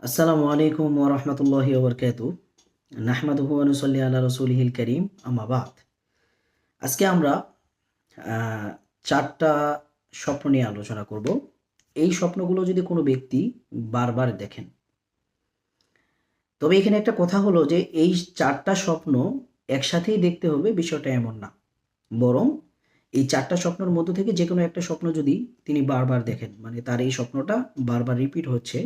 আসসালামু আলাইকুম ওয়া রাহমাতুল্লাহি ওয়া বারাকাতুহু। নাহমাদুহু ওয়া নুসাল্লি আলা রাসূলিহিল কারীম, আম্মা বাদ। আজকে আমরা আ ৪ টা স্বপ্ন নিয়ে আলোচনা করব। এই স্বপ্নগুলো যদি কোনো ব্যক্তি বারবার দেখেন, তবে এখানে একটা কথা হলো যে এই ৪ টা স্বপ্ন একসাথেই দেখতে হবে বিষয়টা এমন না। বরং এই ৪ টা স্বপ্নের মধ্য থেকে যেকোনো একটা স্বপ্ন যদি তিনি বারবার দেখেন, মানে তার এই স্বপ্নটা বারবার রিপিট হচ্ছে,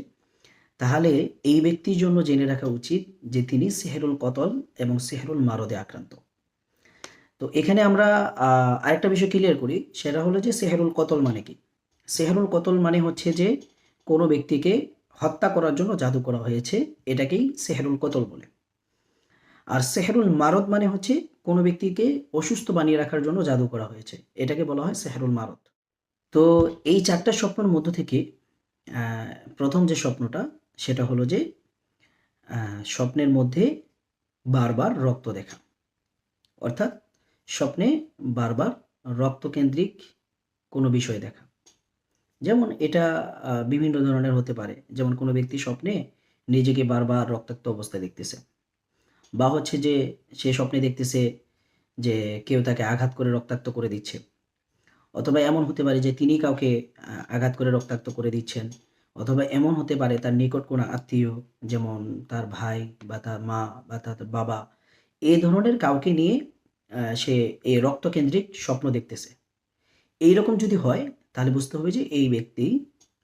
তাহলে এই ব্যক্তির জন্য জেনে রাখা উচিত যে তিনি সেহরুল কতল এবং সেহরুল মারদে আক্রান্ত। তো এখানে আমরা আরেকটা বিষয় ক্লিয়ার করি, সেটা হলো যে সেহরুল কতল মানে কি? সেহরুল কতল মানে হচ্ছে যে কোনো ব্যক্তিকে হত্যা করার জন্য জাদু করা হয়েছে, এটাকেই সেহরুল কতল বলে। আর সেহরুল মারদ মানে হচ্ছে কোনো ব্যক্তিকে অসুস্থ বানিয়ে রাখার জন্য জাদু করা হয়েছে, এটাকে বলা হয় সেহরুল মারদ। তো এই ৪ টা স্বপ্নের মধ্য থেকে আ ১ম যে স্বপ্নটা সেটা হলো যে স্বপ্নের মধ্যে বারবার রক্ত দেখা। অর্থাৎ স্বপ্নে বারবার রক্তকেন্দ্রিক কোনো বিষয় দেখা। যেমন এটা বিভিন্ন ধরনের হতে পারে। যেমন কোনো ব্যক্তি স্বপ্নে নিজেকে বারবার রক্তাক্ত অবস্থায় দেখতেছে। বা হচ্ছে যে সে স্বপ্নে দেখতেছে যে কেউ তাকে আঘাত করে রক্তাক্ত করে দিচ্ছে। অথবা এমন হতে পারে যে তিনি কাউকে আঘাত করে রক্তাক্ত করে দিচ্ছেন। অথবা এমন হতে পারে তার নিকট কোনো আত্মীয়, যেমন তার ভাই বা তার মা বা তার বাবা, এই ধরনের কাউকে নিয়ে সে এই রক্তকেন্দ্রিক স্বপ্ন দেখতেছে। এইরকম যদি হয় তাহলে বুঝতে হবে যে এই ব্যক্তি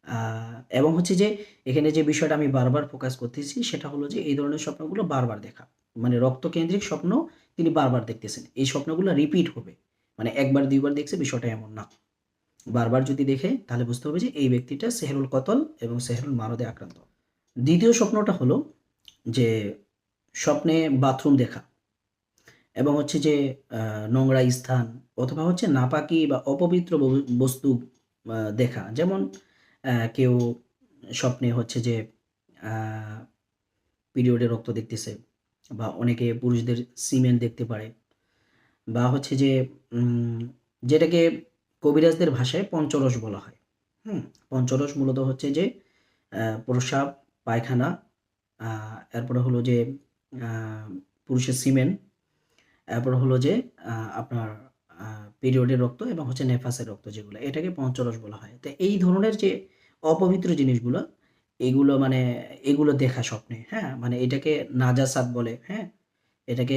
আ এবং হচ্ছে যে এখানে যে বিষয়টা আমি বারবার ফোকাস করতেছি সেটা হলো যে এই ধরনের স্বপ্নগুলো বারবার দেখা। মানে রক্তকেন্দ্রিক স্বপ্ন তিনি বারবার দেখতেছেন। এই স্বপ্নগুলো রিপিট হবে। মানে ১ বার ২ বার দেখছে বিষয়টা এমন না। বারবার যদি দেখে তাহলে বুঝতে হবে যে এই ব্যক্তিটা সেহরুল কতল এবং সেহরুল মারদে আক্রান্ত। ২য় স্বপ্নটা হলো যে স্বপ্নে বাথরুম দেখা এবং হচ্ছে যে আ নোংরা স্থান অথবা হচ্ছে নাপাকি বা অপবিত্র বস্তু দেখা। যেমন কেউ স্বপ্নে হচ্ছে যে আ পিরিয়ডে রক্ত দেখতেছে বা অনেকে পুরুষদের সিমেন্ট দেখতে পারে বা হচ্ছে যে উম যেটাকে কবিরাজদের ভাষায় পঞ্চরস বলা হয়। হুম? পঞ্চরস মূলত হচ্ছে যে প্রস্রাব, পায়খানা, আ এরপরে হলো যে আ পুরুষের সিমেন্ট, এরপর হলো যে আ আপনার আ পিরিয়ডের রক্ত এবং হচ্ছে নেফাসের রক্ত যেগুলা, এটাকে পঞ্চরস বলা হয়। তো এই ধরনের যে অপবিত্র জিনিসগুলা, এগুলো মানে এগুলো দেখা স্বপ্নে, হ্যাঁ? মানে এটাকে নাজাসাত বলে, হ্যাঁ? এটাকে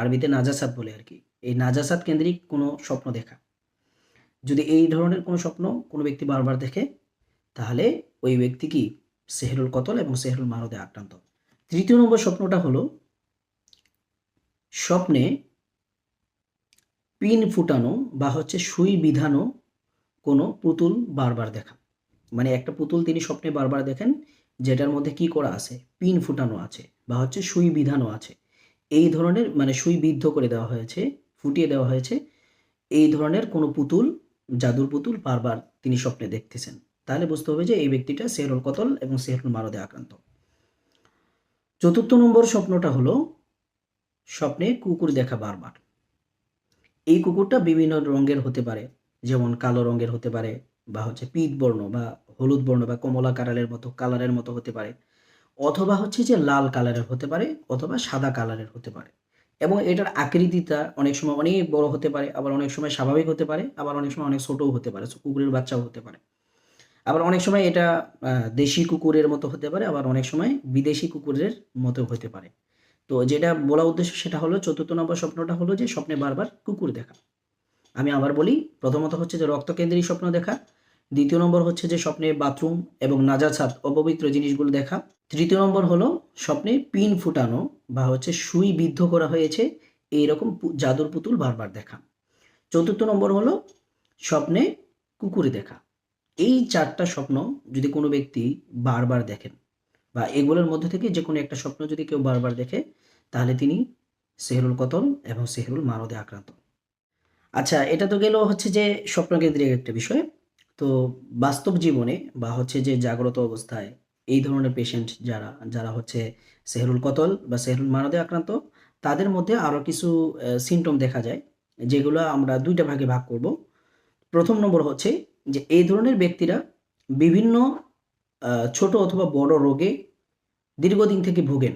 আরবিতে নাজাসাত বলে আরকি। এই নাজাসাত কেন্দ্রিক কোনো স্বপ্ন দেখা। যদি এই ধরনের কোনো স্বপ্ন কোনো ব্যক্তি বারবার দেখে, তাহলে ওই ব্যক্তি কি সেহরুল কতল এবং সেহরুল মারদে আক্রান্ত। ৩য় নম্বর স্বপ্নটা হলো স্বপ্নে পিন ফুটানো বা হচ্ছে সুই বিঁধানো কোনো পুতুল বারবার দেখা। মানে একটা পুতুল তিনি স্বপ্নে বারবার দেখেন, যেটার মধ্যে কি করা আছে? পিন ফুটানো আছে বা হচ্ছে সুই বিঁধানো আছে। এই ধরনের মানে সুই বিদ্ধ করে দেওয়া হয়েছে, ফুটিয়ে দেওয়া হয়েছে। এই ধরনের কোনো পুতুল, জাদুর পুতুল বারবার তিনি স্বপ্নে দেখতেছেন। তাহলে বুঝতে হবে যে এই ব্যক্তিটা সেহরুল কতল এবং সেহরুল মারদে আক্রান্ত। ৪র্থ নম্বর স্বপ্নটা হলো স্বপ্নে কুকুর দেখা বারবার। এই কুকুরটা বিভিন্ন রঙের হতে পারে। যেমন কালো রঙের হতে পারে বা হচ্ছে পীত বর্ণ বা হলুদ বর্ণ বা কমলা কালারের মতো হতে পারে। অথবা হচ্ছে যে লাল কালারের হতে পারে অথবা সাদা কালারের হতে পারে। এবং এটার আকৃতিটা অনেক সময় অনেক বড় হতে পারে, আবার অনেক সময় স্বাভাবিক হতে পারে, আবার অনেক সময় অনেক ছোটও হতে পারে। কুকুরের বাচ্চাও হতে পারে। আবার অনেক সময় এটা দেশি কুকুরের মতো হতে পারে, আবার অনেক সময় বিদেশি কুকুরের মতো হতে পারে। তো যেটা বলা উদ্দেশ্য সেটা হলো ৪র্থ নম্বর স্বপ্নটা হলো যে স্বপ্নে বারবার কুকুর দেখা। আমি আবার বলি, প্রথমত হচ্ছে যে রক্তকেন্দ্রিক স্বপ্ন দেখা, ২য় নম্বর হচ্ছে যে স্বপ্নে বাথরুম এবং নাজাসাত অপবিত্র জিনিসগুলো দেখা, ৩য় নম্বর হলো স্বপ্নে পিন ফুটানো বা হচ্ছে সুই বিদ্ধ করা হয়েছে এইরকম জাদুর পুতুল বারবার দেখা। ৪র্থ নম্বর হলো স্বপ্নে কুকুর দেখা। এই ৪ টা স্বপ্ন যদি কোনো ব্যক্তি বারবার দেখেন বা এগুলোর মধ্যে থেকে যেকোনো একটা স্বপ্ন যদি কেউ বারবার দেখে, তাহলে তিনি সেহরুল কতল এবং সেহরুল মারদে আক্রান্ত। আচ্ছা, এটা তো গেল হচ্ছে যে স্বপ্নকেন্দ্রিক একটা বিষয়। তো বাস্তব জীবনে বা হচ্ছে যে জাগ্রত অবস্থায় এই ধরনের পেশেন্ট যারা হচ্ছে সেহরুল কতল বা সেহরুল মারদে আক্রান্ত, তাদের মধ্যে আরো কিছু সিম্পটম দেখা যায়, যেগুলো আমরা ২ টা ভাগে ভাগ করব। ১ম নম্বর হচ্ছে যে এই ধরনের ব্যক্তিরা বিভিন্ন ছোট অথবা বড় রোগে দীর্ঘদিন থেকে ভোগেন,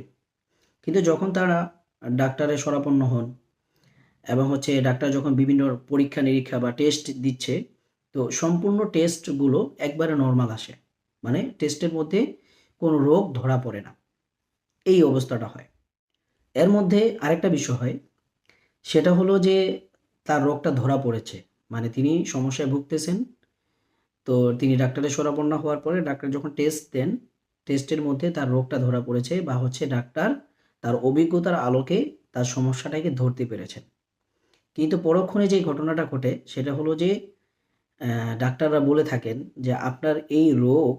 কিন্তু যখন তারা ডাক্তারের শরণাপন্ন হন এবং ডাক্তার যখন বিভিন্ন পরীক্ষা নিরীক্ষা বা টেস্ট দিচ্ছে, তো সম্পূর্ণ টেস্টগুলো একবারে নর্মাল আসে, মানে টেস্টের মধ্যে কোনো রোগ ধরা পড়ে না, এই অবস্থাটা হয়। এর মধ্যে আরেকটা বিষয় হয়, সেটা হলো যে তার রোগটা ধরা পড়েছে, মানে তিনি সমস্যায় ভুগতেছেন। তো তিনি ডাক্তারের শরণাপন্ন হওয়ার পরে ডাক্তার যখন টেস্ট দেন, টেস্টের মধ্যে তার রোগটা ধরা পড়েছে বা ডাক্তার তার অভিজ্ঞতার আলোকে তার সমস্যাটাকে ধরতে পেরেছেন। কিন্তু পরক্ষণে যে ঘটনাটা ঘটে সেটা হলো যে ডাক্তাররা বলে থাকেন যে আপনার এই রোগ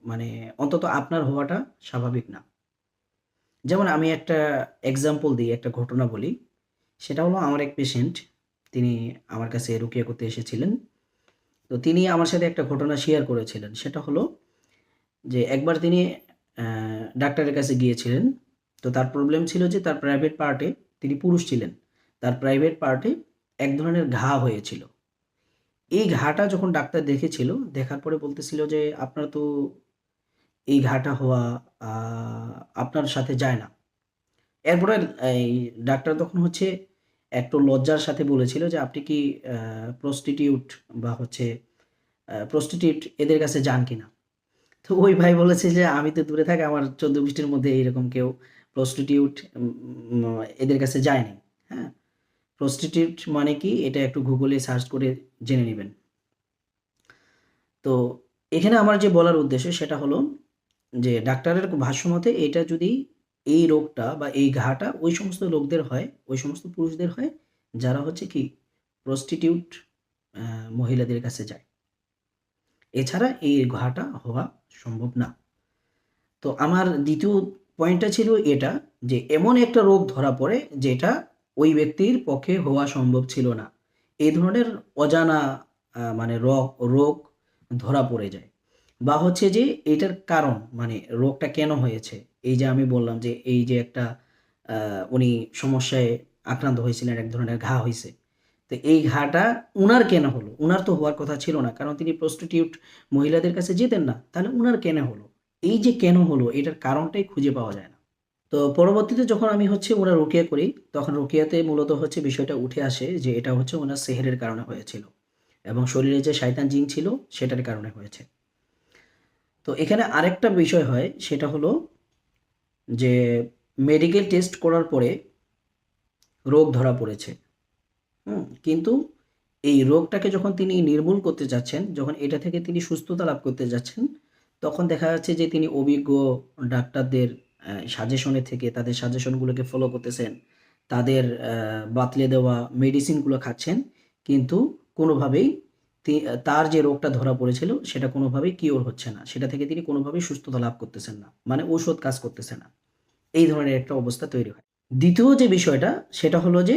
মানে অন্তত আপনার হওয়াটা স্বাভাবিক না। যেমন আমি একটা এক্সাম্পল দিই, একটা ঘটনা বলি। সেটা হলো আমার এক পেশেন্ট, তিনি আমার কাছে রুকিয়া করতে এসেছিলেন। তো তিনি আমার সাথে একটা ঘটনা শেয়ার করেছিলেন। সেটা হলো যে একবার তিনি ডাক্তারের কাছে গিয়েছিলেন। তো তার প্রবলেম ছিল যে তার প্রাইভেট পার্টে, তিনি পুরুষ ছিলেন, তার প্রাইভেট পার্টে এক ধরনের ঘা হয়েছিল। এই ঘাটা যখন ডাক্তার দেখেছিল, দেখার পরে বলতেছিল যে আপনার তো এই ঘাটা হওয়া আপনার সাথে যায় না। এরপরে এই ডাক্তার তখন একটু লজ্জার সাথে বলেছিল যে আপনি কি প্রস্টিটিউট বা প্রস্টিটিউট এদের কাছে যান কিনা? তো ওই ভাই বলেছে যে আমি তো দূরে থাকি, আমার ১৪-২০ মধ্যে এরকম কেউ প্রস্টিটিউট এদের কাছে যায়নি। হ্যাঁ, প্রস্টিটিউট মানে কি এটা একটু গুগলে সার্চ করে জেনে নেবেন। তো এখানে আমার যে বলার উদ্দেশ্য সেটা হলো যে ডাক্তারের ভাষ্যমতে এটা যদি এই রোগটা বা এই ঘাটা ওই সমস্ত লোকদের হয়, ওই সমস্ত পুরুষদের হয় যারা কি প্রস্টিটিউট মহিলাদের কাছে যায়। এছাড়া এই ঘাটা হওয়া সম্ভব না। তো আমার দ্বিতীয় পয়েন্টটা ছিল এটা, যে এমন একটা রোগ ধরা পড়ে যেটা ওই ব্যক্তির পক্ষে হওয়া সম্ভব ছিল না। এই ধরনের অজানা মানে রোগ ধরা পড়ে যায়। বা যে এটার কারণ মানে রোগটা কেন হয়েছে? এই যে আমি বললাম যে এই যে একটা উনি সমস্যায় আক্রান্ত হয়েছিলেন, এক ধরনের ঘা হইছে। তো এই ঘাটা উনার কেন হলো? উনার তো হওয়ার কথা ছিল না। কারণ তিনি প্রস্টিটিউট মহিলাদের কাছে যেতেন না। তাহলে উনার কেন হলো? এই যে কেন হলো এটার কারণটাই খুঁজে পাওয়া যায় না। তো পরবর্তীতে যখন আমি ওনার রুকিয়া করি, তখন রুকিয়াতে মূলত বিষয়টা উঠে আসে যে এটা ওনার সেহরের কারণে হয়েছিল এবং শরীরে যে শয়তান জিন ছিল সেটার কারণে হয়েছে। তো এখানে আরেকটা বিষয় হয়, সেটা হলো যে মেডিকেল টেস্ট করার পরে রোগ ধরা পড়েছে। কিন্তু এই রোগটাকে যখন তিনি নির্মূল করতে যাচ্ছেন, যখন এটা থেকে তিনি সুস্থতা লাভ করতে যাচ্ছেন, তখন দেখা যাচ্ছে যে তিনি অভিজ্ঞ ডাক্তারদের সাজেশনে থেকে তাদের সাজেশনগুলোকে ফলো করতেছেন। তাদের বাতলে দেওয়া মেডিসিনগুলো খাচ্ছেন। কিন্তু কোনোভাবেই তার যে রোগটা ধরা পড়েছিল সেটা কোনোভাবেই কিওর হচ্ছে না। সেটা থেকে তিনি কোনোভাবেই সুস্থতা লাভ করতেছেন না। মানে ঔষধ কাজ করতেছে না। এই ধরনের একটা অবস্থা তৈরি হয়। দ্বিতীয় যে বিষয়টা সেটা হলো যে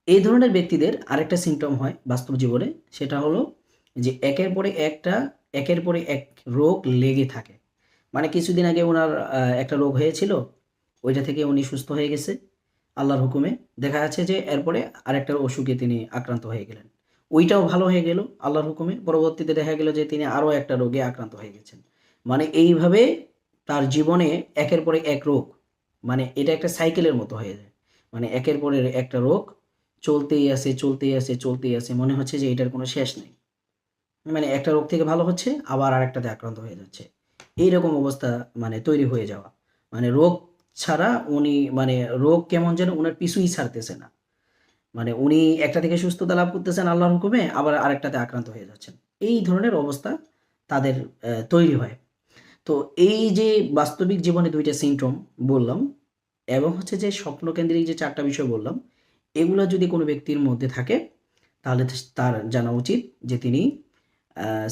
এই ধরনের ব্যক্তিদের আরেকটা সিম্পটম হয় বাস্তব জীবনে, সেটা হলো যে একের পরে এক রোগ লেগে থাকে। মানে কিছুদিন আগে উনার একটা রোগ হয়েছিল, ওইটা থেকে উনি সুস্থ হয়ে গেছে আল্লাহর হুকুমে। দেখা যাচ্ছে যে এরপরে আরেকটা অসুখে তিনি আক্রান্ত হয়ে গেলেন। ওইটাও ভালো হয়ে গেল আল্লাহর হুকুমে। পরবর্তীতে দেখা গেল যে তিনি আরও একটা রোগে আক্রান্ত হয়ে গেছেন। মানে এইভাবে তার জীবনে একের পরে এক রোগ, মানে এটা একটা সাইকেলের মতো হয়ে যায়। মানে একের পরে একটা রোগ চলতেই আছে, চলতেই আছে, চলতেই আছে। মনে হচ্ছে যে এটার কোনো শেষ নেই। মানে একটা রোগ থেকে ভালো হচ্ছে, আবার আরেকটাতে আক্রান্ত হয়ে যাচ্ছে। এইরকম অবস্থা মানে তৈরি হয়ে যাওয়া। মানে রোগ ছাড়া উনি মানে রোগ কেমন যেন উনার পিছুই ছাড়তেছে না। মানে উনি একটা থেকে সুস্থতা লাভ করতেছেন আল্লাহর হুকুমে, আবার আরেকটাতে আক্রান্ত হয়ে যাচ্ছেন। এই ধরনের অবস্থা তাদের তৈরি হয়। তো এই যে বাস্তবিক জীবনে ২ টা সিম্পটম বললাম এবং যে স্বপ্নকেন্দ্রিক যে ৪ টা বিষয় বললাম, এগুলা যদি কোনো ব্যক্তির মধ্যে থাকে তাহলে তার জানা উচিত যে তিনি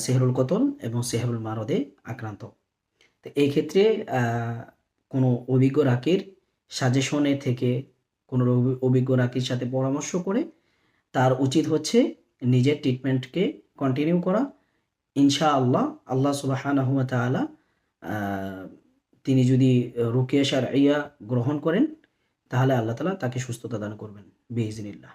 সেহরুল কতল এবং সেহরুল মারদে আক্রান্ত। তো এই ক্ষেত্রে আ কোনো অভিজ্ঞ রাকির সাজেশনে থেকে কোনো অভিজ্ঞ রাকির সাথে পরামর্শ করে তার উচিত নিজের ট্রিটমেন্টকে কন্টিনিউ করা। ইনশাআল্লাহ আল্লাহ সুবহানাহু ওয়া তাআলা আ তিনি যদি রুকিয়া শারঈয়া গ্রহণ করেন তাহলে আল্লাহ তাআলা তাকে সুস্থতা দান করবেন বিইজনিল্লাহ।